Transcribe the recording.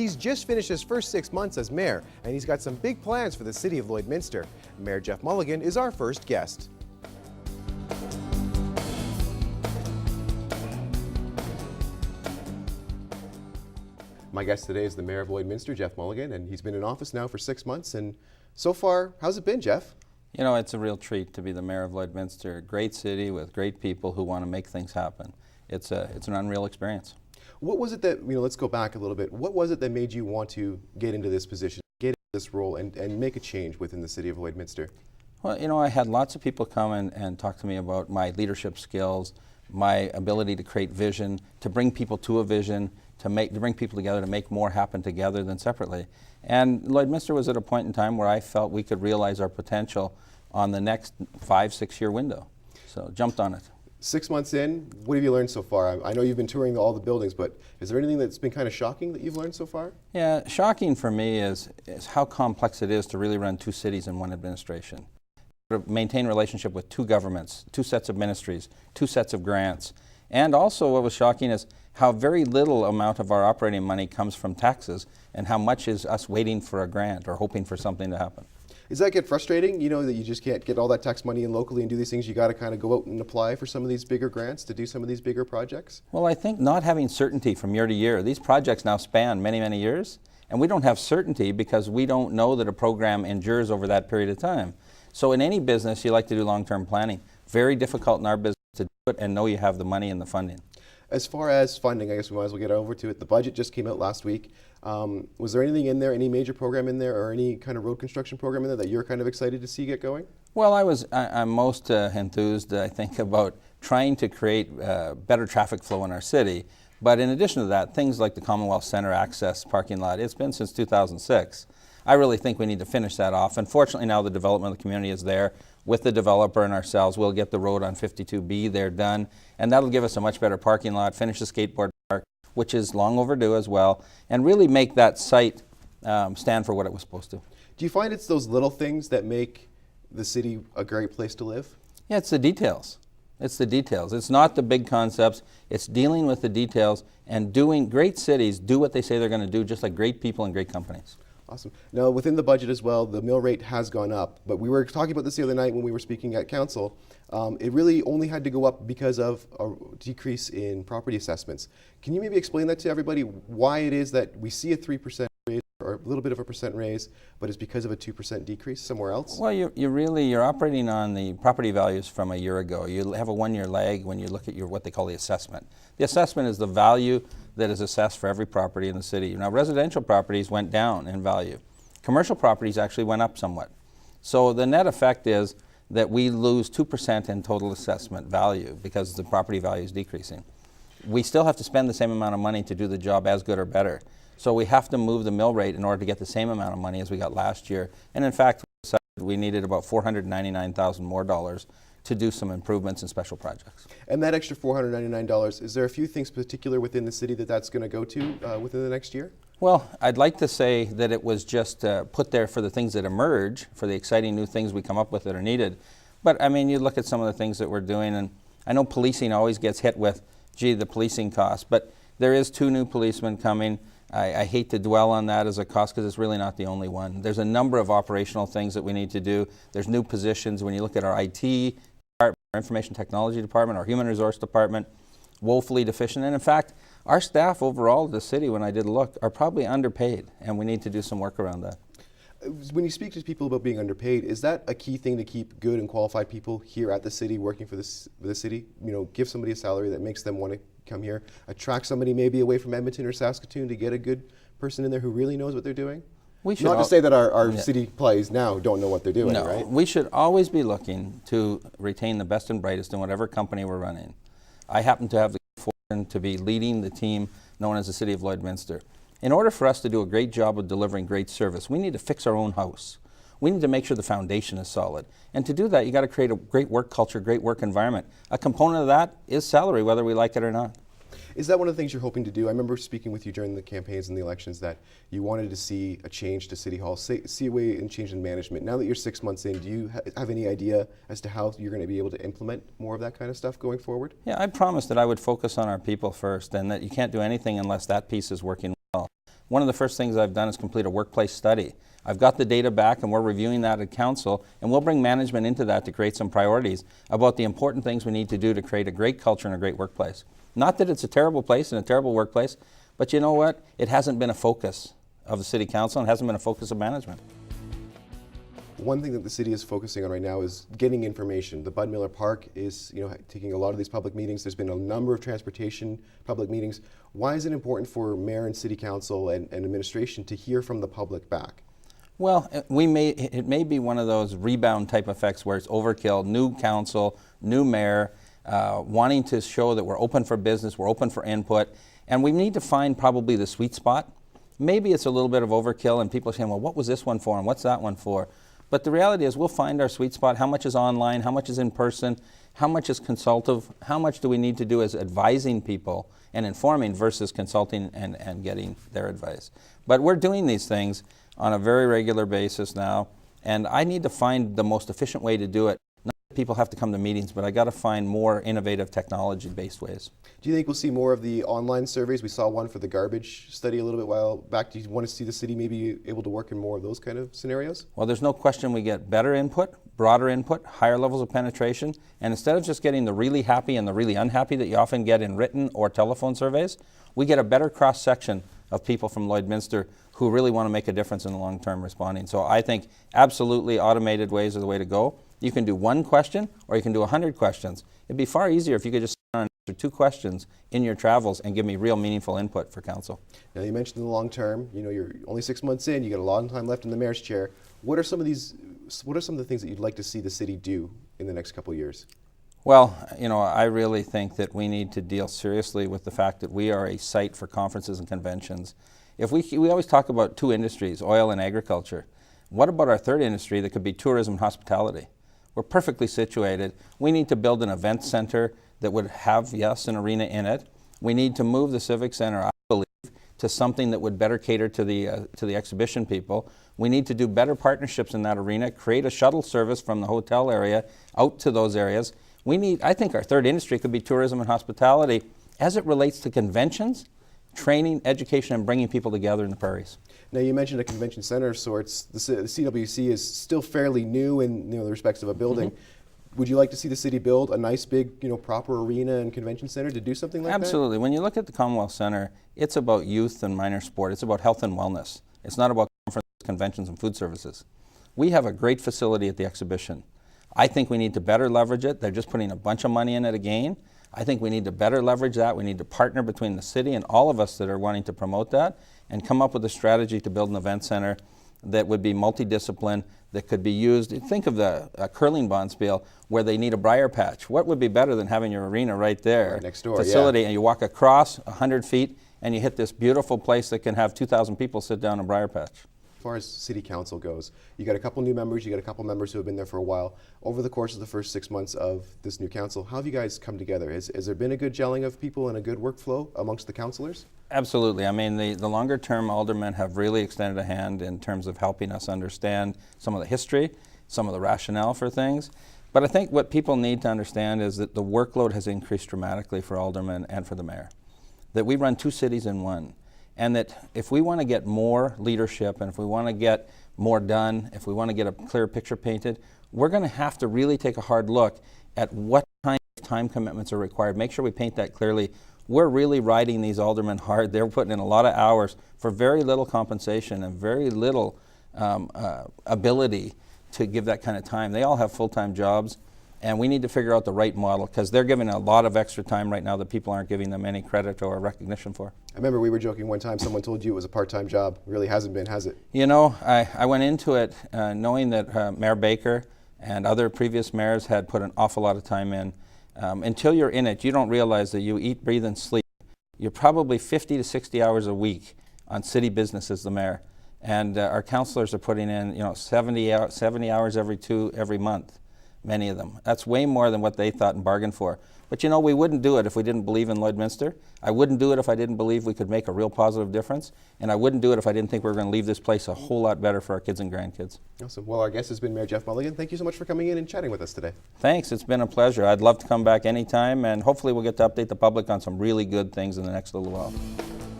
He's just finished his first 6 months as mayor, and he's got some big plans for the city of Lloydminster. Mayor Jeff Mulligan is our first guest. My guest today is the mayor of Lloydminster, Jeff Mulligan, and he's been in office now for 6 months. And so far, how's it been, Jeff? You know, it's a real treat to be the mayor of Lloydminster, a great city with great people who want to make things happen. It's an unreal experience. What was it that, let's go back a little bit. What was it that made you want to get into this position, get into this role, and make a change within the city of Lloydminster? Well, I had lots of people come and talk to me about my leadership skills, my ability to create vision, to bring people to a vision, to bring people together to make more happen together than separately. And Lloydminster was at a point in time where I felt we could realize our potential on the next 5-6 year window. So jumped on it. 6 months in, what have you learned so far? I know you've been touring all the buildings, but is there anything that's been kind of shocking that you've learned so far? Yeah, shocking for me is how complex it is to really run 2 cities in one administration. To maintain relationship with 2 governments, 2 sets of ministries, 2 sets of grants. And also what was shocking is how very little amount of our operating money comes from taxes and how much is us waiting for a grant or hoping for something to happen. Does that get frustrating, that you just can't get all that tax money in locally and do these things? You got to kind of go out and apply for some of these bigger grants to do some of these bigger projects? Well, I think not having certainty from year to year. These projects now span many, many years, and we don't have certainty because we don't know that a program endures over that period of time. So in any business, you like to do long-term planning. Very difficult in our business to do it and know you have the money and the funding. As far as funding, I guess we might as well get over to it. The budget just came out last week. Was there anything in there, any major program in there, or any kind of road construction program in there that you're kind of excited to see get going? Well, I'm most enthused, I think, about trying to create better traffic flow in our city. But in addition to that, things like the Commonwealth Center access parking lot, it's been since 2006. I really think we need to finish that off. Unfortunately, now the development of the community is there. With the developer and ourselves, we'll get the road on 52B there done, and that'll give us a much better parking lot, finish the skateboard park, which is long overdue as well, and really make that site stand for what it was supposed to. Do you find it's those little things that make the city a great place to live? Yeah, it's the details. It's the details. It's not the big concepts. It's dealing with the details and doing. Great cities do what they say they're going to do, just like great people and great companies. Awesome. Now, within the budget as well, the mill rate has gone up, but we were talking about this the other night when we were speaking at council. It really only had to go up because of a decrease in property assessments. Can you maybe explain that to everybody, why it is that we see a 3% raise or a little bit of a percent raise, but it's because of a 2% decrease somewhere else? Well, you're operating on the property values from a year ago. You have a 1-year lag when you look at what they call the assessment. The assessment is the value that is assessed for every property in the city. Now, residential properties went down in value. Commercial properties actually went up somewhat. So the net effect is that we lose 2% in total assessment value because the property value is decreasing. We still have to spend the same amount of money to do the job as good or better. So we have to move the mill rate in order to get the same amount of money as we got last year. And in fact, we needed about $499,000 more dollars to do some improvements in special projects. And that extra $499, is there a few things particular within the city that's going to go to within the next year? Well, I'd like to say that it was just put there for the things that emerge, for the exciting new things we come up with that are needed. But I mean, you look at some of the things that we're doing, and I know policing always gets hit with, gee, the policing costs, but there is 2 new policemen coming. I hate to dwell on that as a cost because it's really not the only one. There's a number of operational things that we need to do. There's new positions. When you look at our IT department, our information technology department, our human resource department, woefully deficient. And in fact, our staff overall at the city, when I did look, are probably underpaid, and we need to do some work around that. When you speak to people about being underpaid, is that a key thing to keep good and qualified people here at the city working for the city? Give somebody a salary that makes them want to come here, attract somebody maybe away from Edmonton or Saskatoon to get a good person in there who really knows what they're doing? Not to say that our city employees now don't know what they're doing, no, right? We should always be looking to retain the best and brightest in whatever company we're running. I happen to have the fortune to be leading the team known as the City of Lloydminster. In order for us to do a great job of delivering great service, we need to fix our own house. We need to make sure the foundation is solid. And to do that, you got to create a great work culture, great work environment. A component of that is salary, whether we like it or not. Is that one of the things you're hoping to do? I remember speaking with you during the campaigns and the elections that you wanted to see a change to City Hall, see a way and change in management. Now that you're 6 months in, do you have any idea as to how you're going to be able to implement more of that kind of stuff going forward? Yeah, I promised that I would focus on our people first and that you can't do anything unless that piece is working well. one of the first things I've done is complete a workplace study. I've got the data back and we're reviewing that at council, and we'll bring management into that to create some priorities about the important things we need to do to create a great culture and a great workplace. Not that it's a terrible place and a terrible workplace, but you know what? It hasn't been a focus of the City Council and hasn't been a focus of management. One thing that the city is focusing on right now is getting information. The Bud Miller Park is, taking a lot of these public meetings. There's been a number of transportation public meetings. Why is it important for mayor and city council and administration to hear from the public back? Well, it may be one of those rebound type effects where it's overkill, new council, new mayor, wanting to show that we're open for business, we're open for input, and we need to find probably the sweet spot. Maybe it's a little bit of overkill and people are saying, well, what was this one for and what's that one for? But the reality is we'll find our sweet spot. How much is online? How much is in person? How much is consultative? How much do we need to do as advising people and informing versus consulting and getting their advice? But we're doing these things on a very regular basis now, and I need to find the most efficient way to do it. Not that people have to come to meetings, but I got to find more innovative technology-based ways. Do you think we'll see more of the online surveys? We saw one for the garbage study a little bit while back. Do you want to see the city maybe able to work in more of those kind of scenarios? Well, there's no question we get better input, broader input, higher levels of penetration, and instead of just getting the really happy and the really unhappy that you often get in written or telephone surveys, we get a better cross-section of people from Lloydminster who really want to make a difference in the long-term responding. So I think absolutely automated ways are the way to go. You can do one question or you can do 100 questions. It'd be far easier if you could just answer 2 questions in your travels and give me real meaningful input for council. Now you mentioned the long term. You're only 6 months in. You got a long time left in the mayor's chair. What are some of the things that you'd like to see the city do in the next couple of years? Well, I really think that we need to deal seriously with the fact that we are a site for conferences and conventions. If we always talk about 2 industries, oil and agriculture. What about our third industry that could be tourism and hospitality? We're perfectly situated. We need to build an event center that would have, yes, an arena in it. We need to move the Civic Center, I believe, to something that would better cater to the exhibition people. We need to do better partnerships in that arena, create a shuttle service from the hotel area out to those areas. I think our third industry could be tourism and hospitality as it relates to conventions, training, education, and bringing people together in the prairies. Now you mentioned a convention center of sorts. The CWC is still fairly new in the respects of a building. Mm-hmm. Would you like to see the city build a nice big proper arena and convention center to do something like that? Absolutely. When you look at the Commonwealth Center, it's about youth and minor sport. It's about health and wellness. It's not about conferences, conventions, and food services. We have a great facility at the exhibition. I think we need to better leverage it. They're just putting a bunch of money in it again. I think we need to better leverage that. We need to partner between the city and all of us that are wanting to promote that and come up with a strategy to build an event center that would be multidiscipline, that could be used. Think of the curling bonspiel where they need a briar patch. What would be better than having your arena right there? Right next door, facility, yeah. And you walk across 100 feet and you hit this beautiful place that can have 2,000 people sit down in a briar patch. As far as city council goes, you got a couple new members, you got a couple members who have been there for a while. Over the course of the first 6 months of this new council, how have you guys come together? Has there been a good gelling of people and a good workflow amongst the councillors? Absolutely. I mean, the longer term aldermen have really extended a hand in terms of helping us understand some of the history, some of the rationale for things. But I think what people need to understand is that the workload has increased dramatically for aldermen and for the mayor. That we run 2 cities in one. And that if we want to get more leadership and if we want to get more done, if we want to get a clear picture painted, we're going to have to really take a hard look at what kind of time commitments are required. Make sure we paint that clearly. We're really riding these aldermen hard. They're putting in a lot of hours for very little compensation and very little ability to give that kind of time. They all have full-time jobs. And we need to figure out the right model because they're giving a lot of extra time right now that people aren't giving them any credit or recognition for. I remember we were joking one time, someone told you it was a part-time job. It really hasn't been, has it? I went into it knowing that Mayor Baker and other previous mayors had put an awful lot of time in. Until you're in it, you don't realize that you eat, breathe, and sleep. You're probably 50 to 60 hours a week on city business as the mayor. And our councillors are putting in 70 hours every month. Many of them. That's way more than what they thought and bargained for. But we wouldn't do it if we didn't believe in Lloydminster. I wouldn't do it if I didn't believe we could make a real positive difference. And I wouldn't do it if I didn't think we were going to leave this place a whole lot better for our kids and grandkids. Awesome. Well, our guest has been Mayor Jeff Mulligan. Thank you so much for coming in and chatting with us today. Thanks. It's been a pleasure. I'd love to come back anytime, and hopefully we'll get to update the public on some really good things in the next little while.